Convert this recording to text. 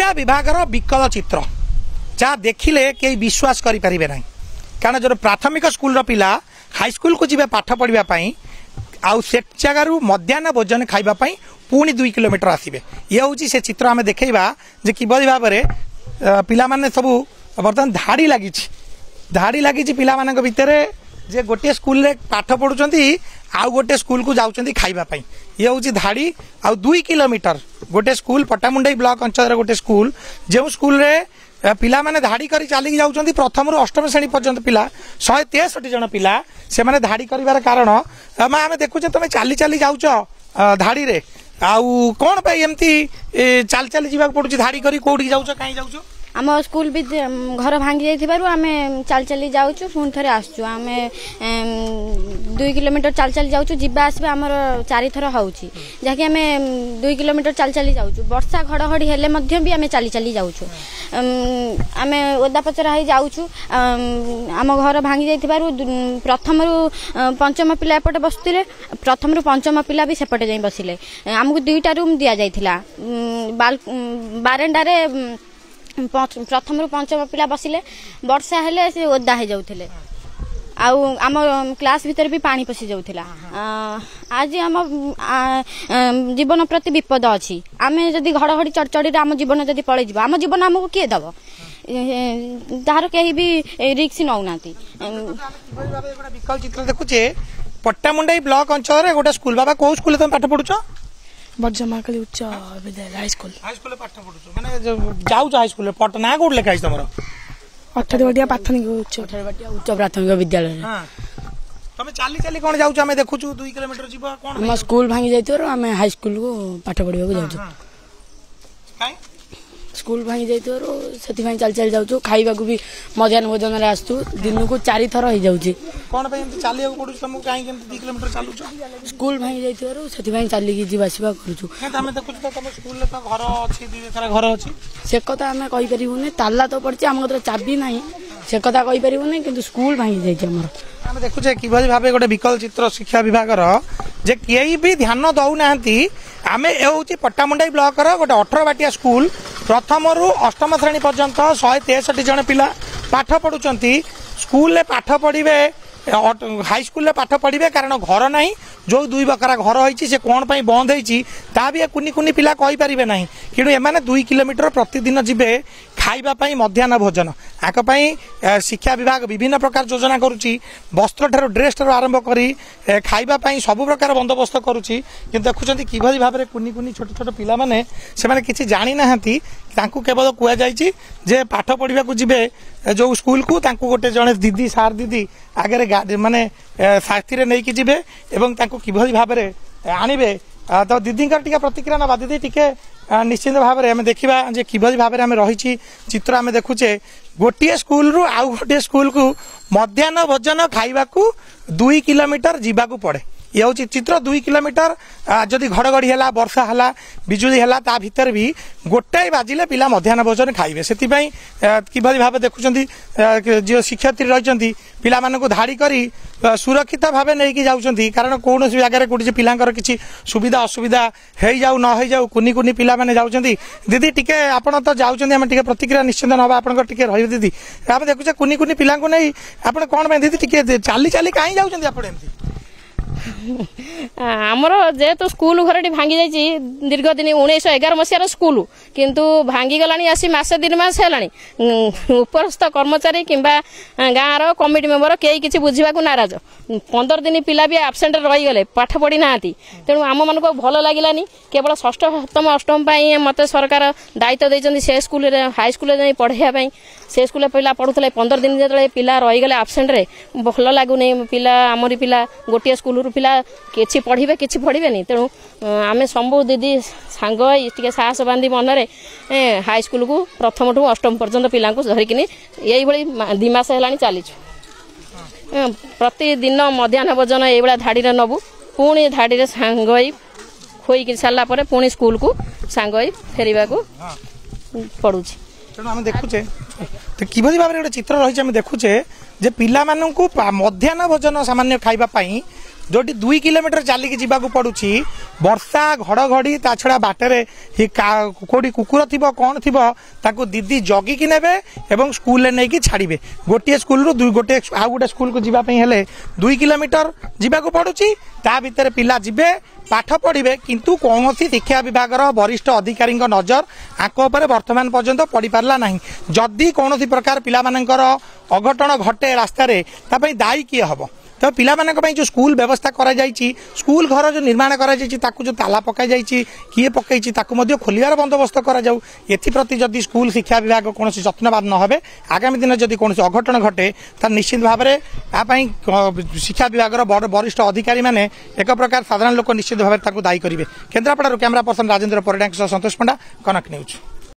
शिक्षा विभाग विकल चित्र जहाँ देखिले कई विश्वास करें ना कारण जो प्राथमिक स्कूल पिला हाईस्कल को जी पाठ पढ़ापी आउ से जगार मध्याह्न भोजन खावाई पुणी 2 किलोमीटर आसवे ये हूँ से चित्र आम देखा जे किभली भाव में पिला माने सबू बर्तमान धाड़ी लगी पिला मान भितर जे गोटे स्कूल रे पाठ पढ़ुंट आउ गोटे स्कूल को जाऊँच खावाई ये हूँ धाड़ी आउ 2 किलोमीटर गोटे स्कूल पट्टामुंडई ब्लॉक अंचल गोटे स्कूल जो स्कूल रे पिला माने धाड़ी करी चलिक जाउछंती प्रथम रु अष्टम श्रेणी पर्यंत पिला 163 जन पिला से माने धाड़ी करिवार कारण मां आमे देखुचे तमे चाली चाली जाउछ धाड़ी रे आउ कोन पे एमती चाल चाली जीवा पड़ुची धाड़ी करी कोठी जाउछ काई जाउछ आम स्कूल भी घर भांगी जाइथिबारु आमे चाल चाली जाउछु पुन थरे आसछु आमे 2 किलोमीटर चाल चाली जाउछु जिबा आसबे हमर 4 थर होउची जाकी आमे 2 किलोमीटर चाल चाली जाउछु वर्षा घड़घड़ी हेले मध्य भी आमे चाली चाली जाउछु आमे ओदा पचरा ही जाउछु आम घर भांगी जाइथिबारु प्रथम रु पंचम पिला एपटे बसतिले प्रथम रु पंचम पिला भी सेपटे जाई बसिले हमकु 2टा रूम दिया जाइथिला बारंडा रे प्रथम रु पंचम पिला बसिले वर्षा हेले से ओदा हो जाउथिले आउ आम क्लास भीतर भी पानी पसी जाउथिला आज आम जीवन प्रति विपद अछि आमे जदी घड़घड़ी चढ़चड़ी आम जीवन जदी पळै जिवो आम जीवन हमकु के दबो तार केही भी रिस्क नौनाती विकल चित्र देखुचे पट्टामुंडई ब्लॉक अंचल रे गोटे स्कूल बाबा को स्कूल तुम पाठ पढुछ बर्जमाकली उच्च विद्यालय हाई स्कूल पाठ पढुछ माने जाउछ हाई स्कूल पटना कोड लेखा अछि तमरो 18 बटिया प्राथमिक उच्च प्राथमिक विद्यालय हां तमे चाली चाली कोन जाउछ हमें देखुछु 2 किलोमीटर जीव कोन हम स्कूल भांगी जाइतो हमें हाई स्कूल को पाठ पढिबा को जाउछु काई स्कूल भांगी जाइतो सेति भाई चल चल जाउछु खाइबा को भी मध्याह्न भोजन रे आस्तु दिन को 4 थर हो जाउछि कोन पे एमती चालिया को पडुछ तुमको काई केम 2 किलोमीटर चालुछ स्कूल भांगी जाइतो सेति भाई चाली की जीवा आसीबा करूछु नै हमें देखुछ त तुम स्कूल ले तो घर अछि 2 एकरा घर अछि से कथा हमें कहि परिबुने ताला तो पड़छि हम कतरा चाबी नाही से कथा कहि परिबुने किंतु स्कूल भांगी जाइछि हमर हमें देखुछे किभली भाबे गोटे विकल चित्र शिक्षा विभाग रो जे केही भी ध्यान दउ नाहंती आमे ए होची पट्टामुंडई ब्लॉक रो गोटे 18 बाटिया स्कूल प्रथम रु अष्टम श्रेणी पर्यंत 163 जन पिला पाठ पढुचंती स्कूल ले पाठ पढ़िबे हाई स्कूल ले पाठ पढ़िबे कारण घर नाही जो 2 बकरा घर होईची से कोन पई बंद होईची ता भी कुनी कुनी पिला कहि परिबे नाही किनु एमाने 2 किलोमीटर प्रतिदिन जिबे खाइबा पई मध्याह्न भोजन आक पई शिक्षा विभाग विभिन्न प्रकार योजना करूची वस्त्र ठारो ड्रेस ठारो आरंभ करी खाइबा पई सब प्रकार बंदोबस्त करूची कि देखुचंती किभली भाबरे कुनी कुनी छोट छोट पिला माने से माने किछि जानि नाहंती तांकु केवल कुआ जाईची जे पाठ पढ़िबा को जिबे जो स्कूल को तांकु गोटे जने दीदी सार दीदी आगे गाड़ी माने साथी रे नै कि जिबे एवं तांकु किभली भाबरे आनिबे तो दीदी टिके प्रतिक्रिया ना दीदी टिके निश्चित भाव में देखा जे किभली भाव में रही चित्र आम देखुचे गोटे स्कूल रु आउ गोटे स्कूल को मध्याह्न भोजन खाइबा को 2 किलोमीटर जीवाकू पड़े ये हूँ चित्र 2 किलोमीटर जदि घड़घड़ी है वर्षा है बिजुली है ता भीतर भी गोटाए बाजिले पिला मध्याह्न भोजन खाइबे से किभली भाव देखुं जो शिक्षयित्री रही पिला मानक धाड़ी करी सुरक्षित भाव नहीं जाऊँगी कारण कौन जगह कौटी पिलांकर किसी सुविधा असुविधा हो जाऊ न हो जाऊ कुनी कुनी पिला माने जाऊँगी दीदी टिके आपण तो जाऊँगी आम टिके प्रतिक्रिया निश्चित ना आप रही दीदी आम देखुचे कुनी कुनी पिला नहीं आप कौन दीदी टिके चाली चाली कहीं जाऊँगी आप आमर जेहेतु स्कूल घर भांगी जाइए दीर्घ दिन 1911 मसीहार स्कूल किंतु भांगी गलानी आसी मासे 2 मास है उपरस्थ कर्मचारी किंबा गाँव कमिटी मेंबर कई किसी बुझा नाराज 15 दिन पिला भी आबसेंट रहीगले पाठ पढ़ी ना तेणु आम मन को भल लगे केवल षष्ठ सप्तम अष्टम मत सरकार दायित्व देते से स्कूल हाई स्कूल जाए पढ़ाई से स्कूल पिला पढ़ुले 15 दिन जो पिला रहीगले आबसेंट रे भल लगुनि पिला आमरी पिला गोटे स्कूल पिला किछि पढ़िबे किछि पढ़िबेनी तेणु आमे सबु दीदी सांग टिके साहस बांधी मनरे हाई स्कूल को प्रथम ठू अष्टम पर्यंत पिला धरिकी यही भली 2 मास हेलानी चलीछु प्रतिदिन मध्याह्न भोजन ये धाड़ी रे नबु पुणी धाड़ी रे सांग खोई सारा पर पुणी स्कूल को सांग फेरवा को पड़ुछि तेणु आम देखुचे तो किभली भाव गोटे चित्र रही देखुचे जे पिला मानू मध्याह्न भोजन सामान्य खाइबा जोटी 2 किलोमीटर चलिकी जावाक पड़ुछि वर्षा घड़घड़ी ता छड़ा बाटर कोडी कुकुर थी कौन थी ताकू दीदी जगिकी नेबे एवं स्कूल नहीं कि छाड़े गोटे स्कूल रु गोटे आउ गोटे स्कूल को जीवाई हेले 2 किलोमीटर जावाक पड़ुछि ता भितर पिला जिबे पाठ पढ़े किंतु कौन शिक्षा विभाग वरिष्ठ अधिकारी नजर आंक वर्तमान पर्यंत पड़ पारा ना जदि कौन प्रकार पिला अघटन घटे रास्तार दायी किए हम तो पिला जो स्कूल व्यवस्था करा जायछि स्कूल घर जो निर्माण करा जायछि ताकू जो ताला पकाई जायछि किए पकईछि ताकू मध्य खोलियार बंदोबस्त करा जाऊ एथिप्रति जदि स्कूल शिक्षा विभाग कौन जत्नवान न होबे आगामी दिन जदि कौन अघटन घटे तार निश्चित भाव में शिक्षा विभाग वरिष्ठ अधिकारी माने एक प्रकार साधारण लोक निश्चित भाव दायी करेंगे। केन्द्रापड़ा कैमरा पर्सन राजेन्द्र परिडा सन्तोष पंडा कनक न्यूज।